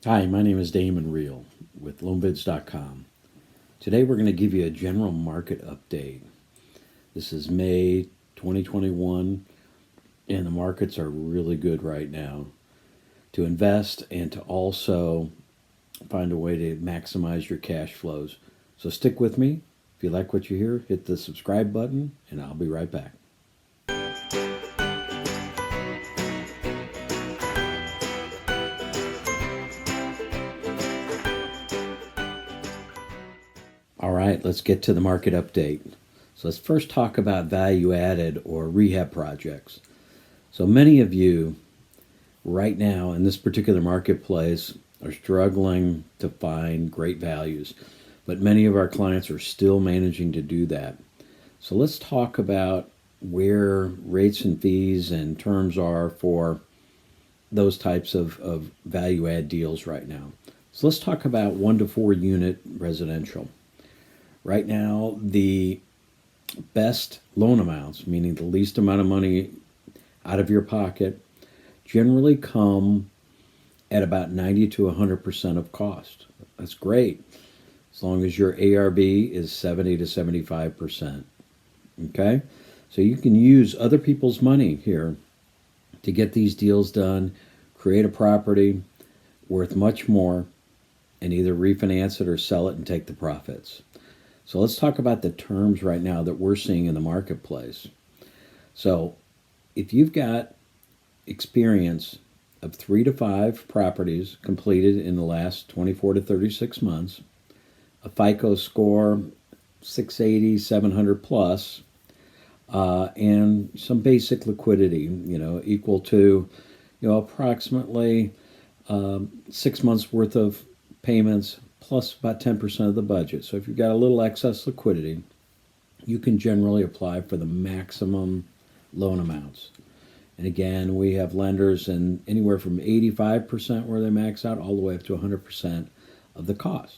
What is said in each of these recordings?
Hi, my name is Damon Reel with loanbidz.com. Today we're going to give you a general market update. This is May 2021 and the markets are really good right now to invest and to also find a way to maximize your cash flows. So stick with me. If you like what you hear, hit the subscribe button and I'll be right back. All right, let's get to the market update. So let's first talk about value added or rehab projects. So many of you right now in this particular marketplace are struggling to find great values, but many of our clients are still managing to do that. So let's talk about where rates and fees and terms are for those types of value add deals right now. So let's talk about 1 to 4 unit residential. Right now, the best loan amounts, meaning the least amount of money out of your pocket, generally come at about 90 to 100% of cost. That's great, as long as your ARV is 70 to 75%. Okay? So you can use other people's money here to get these deals done, create a property worth much more, and either refinance it or sell it and take the profits. So let's talk about the terms right now that we're seeing in the marketplace. So if you've got experience of 3 to 5 properties completed in the last 24 to 36 months, a FICO score 680, 700 plus, and some basic liquidity, equal to, approximately 6 months worth of payments plus about 10% of the budget. So if you've got a little excess liquidity, you can generally apply for the maximum loan amounts. And again, we have lenders in anywhere from 85% where they max out all the way up to 100% of the cost.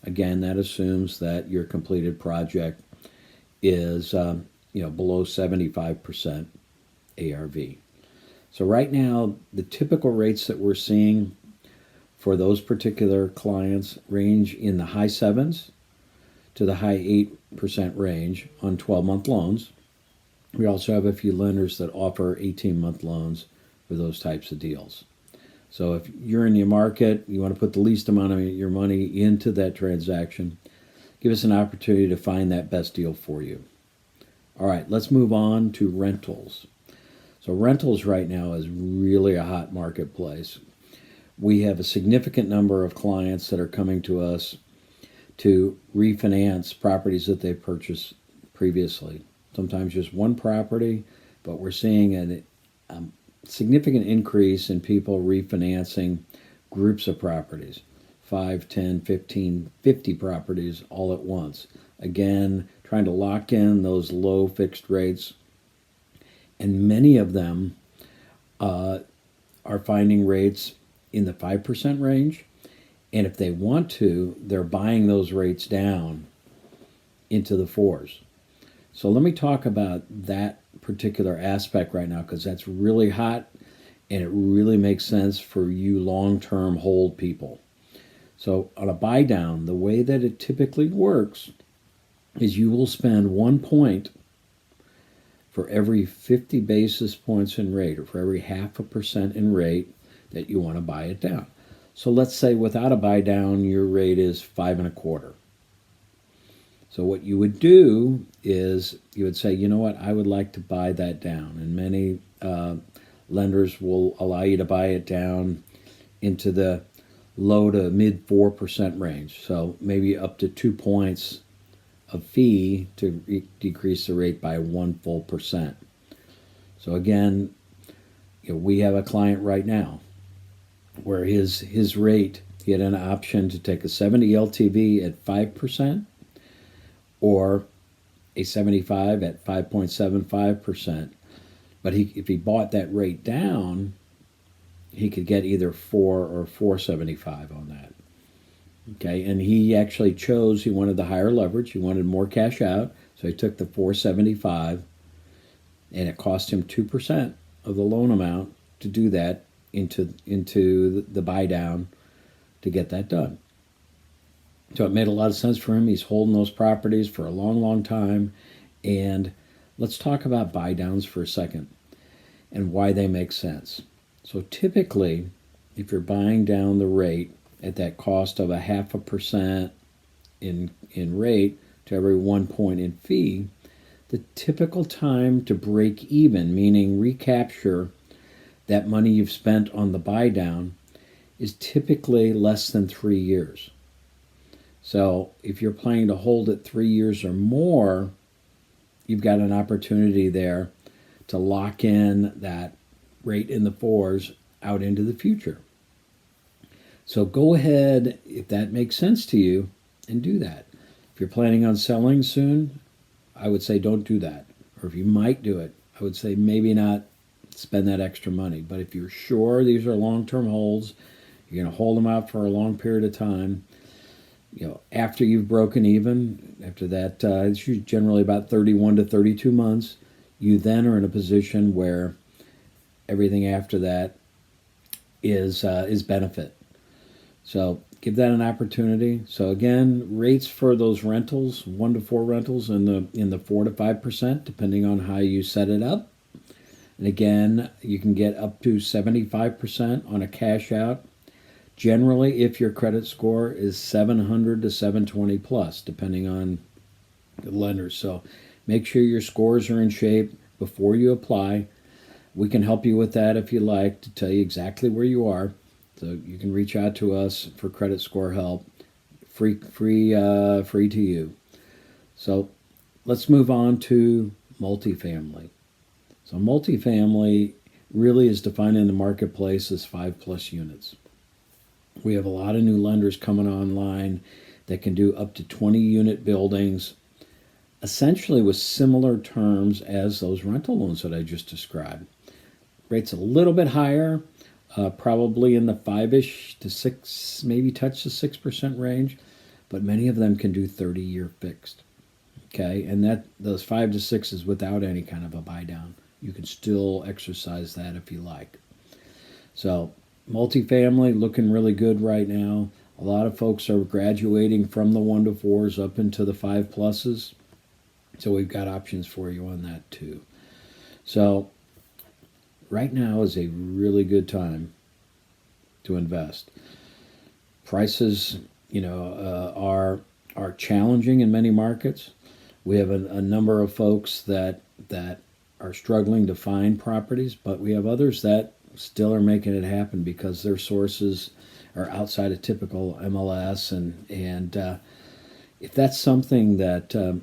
Again, that assumes that your completed project is below 75% ARV. So right now, the typical rates that we're seeing for those particular clients range in the high 7s to the high 8% range on 12-month loans. We also have a few lenders that offer 18-month loans for those types of deals. So if you're in the market, you want to put the least amount of your money into that transaction, give us an opportunity to find that best deal for you. All right, let's move on to rentals. So rentals right now is really a hot marketplace. We have a significant number of clients that are coming to us to refinance properties that they purchased previously. Sometimes just one property, but we're seeing a significant increase in people refinancing groups of properties, 5, 10, 15, 50 properties all at once. Again, trying to lock in those low fixed rates. And many of them are finding rates in the 5% range. And if they want to, they're buying those rates down into the 4s. So let me talk about that particular aspect right now, because that's really hot and it really makes sense for you long-term hold people. So on a buy down, the way that it typically works is you will spend 1 point for every 50 basis points in rate, or for every 0.5% in rate that you want to buy it down. So let's say without a buy down, your rate is 5.25. So what you would do is you would say, you know what, I would like to buy that down. And many lenders will allow you to buy it down into the low to mid 4% range. So maybe up to 2 points of fee to decrease the rate by 1 full percent. So again, we have a client right now where his rate, he had an option to take a 70 LTV at 5% or a 75 at 5.75%. But if he bought that rate down, he could get either 4 or 4.75 on that. Okay, and he actually chose, he wanted the higher leverage, he wanted more cash out, so he took the 4.75, and it cost him 2% of the loan amount to do that into the buy down to get that done. So it made a lot of sense for him. He's holding those properties for a long, long time. And let's talk about buy downs for a second and why they make sense. So typically, if you're buying down the rate at that cost of 0.5% in rate to every 1 point in fee, the typical time to break even, meaning recapture that money you've spent on the buy down, is typically less than 3 years. So if you're planning to hold it 3 years or more, you've got an opportunity there to lock in that rate in the 4s out into the future. So go ahead, if that makes sense to you, and do that. If you're planning on selling soon, I would say don't do that. Or if you might do it, I would say maybe not spend that extra money. But if you're sure these are long-term holds, you're going to hold them out for a long period of time, after you've broken even, after that, it's generally about 31 to 32 months, you then are in a position where everything after that is benefit. So give that an opportunity. So again, rates for those rentals, 1 to 4 rentals in the 4 to 5%, depending on how you set it up. And again, you can get up to 75% on a cash out. Generally, if your credit score is 700 to 720 plus, depending on the lenders. So make sure your scores are in shape before you apply. We can help you with that if you like, to tell you exactly where you are. So you can reach out to us for credit score help, free to you. So let's move on to multifamily. So multifamily really is defined in the marketplace as 5+ units. We have a lot of new lenders coming online that can do up to 20 unit buildings, essentially with similar terms as those rental loans that I just described. Rates a little bit higher, probably in the 5-ish to 6, maybe touch the 6% range, but many of them can do 30-year fixed. Okay, and that those 5 to 6 is without any kind of a buy down. You can still exercise that if you like. So multifamily looking really good right now. A lot of folks are graduating from the 1 to 4s up into the 5+. So we've got options for you on that too. So right now is a really good time to invest. Prices, are challenging in many markets. We have a number of folks that are struggling to find properties, but we have others that still are making it happen because their sources are outside of typical MLS, and if that's something that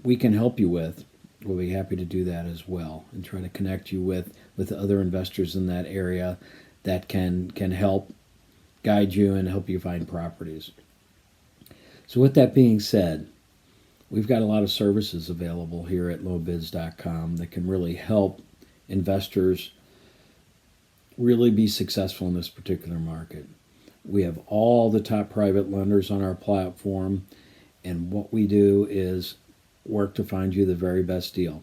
we can help you with, we'll be happy to do that as well and try to connect you with other investors in that area that can help guide you and help you find properties. So with that being said, we've got a lot of services available here at loanbidz.com that can really help investors really be successful in this particular market. We have all the top private lenders on our platform, and what we do is work to find you the very best deal.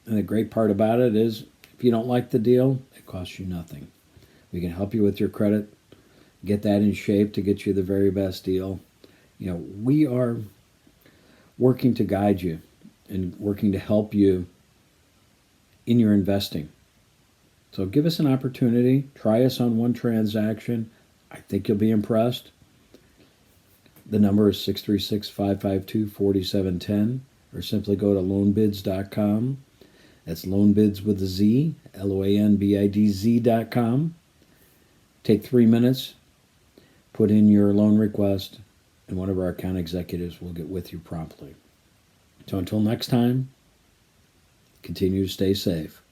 And the great part about it is, if you don't like the deal, it costs you nothing. We can help you with your credit, get that in shape to get you the very best deal. We are working to guide you and working to help you in your investing. So give us an opportunity. Try us on one transaction. I think you'll be impressed. The number is 636-552-4710, or simply go to loanbidz.com. That's loanbids with a Z, loanbidz.com. Take 3 minutes, put in your loan request, and one of our account executives will get with you promptly. So until next time, continue to stay safe.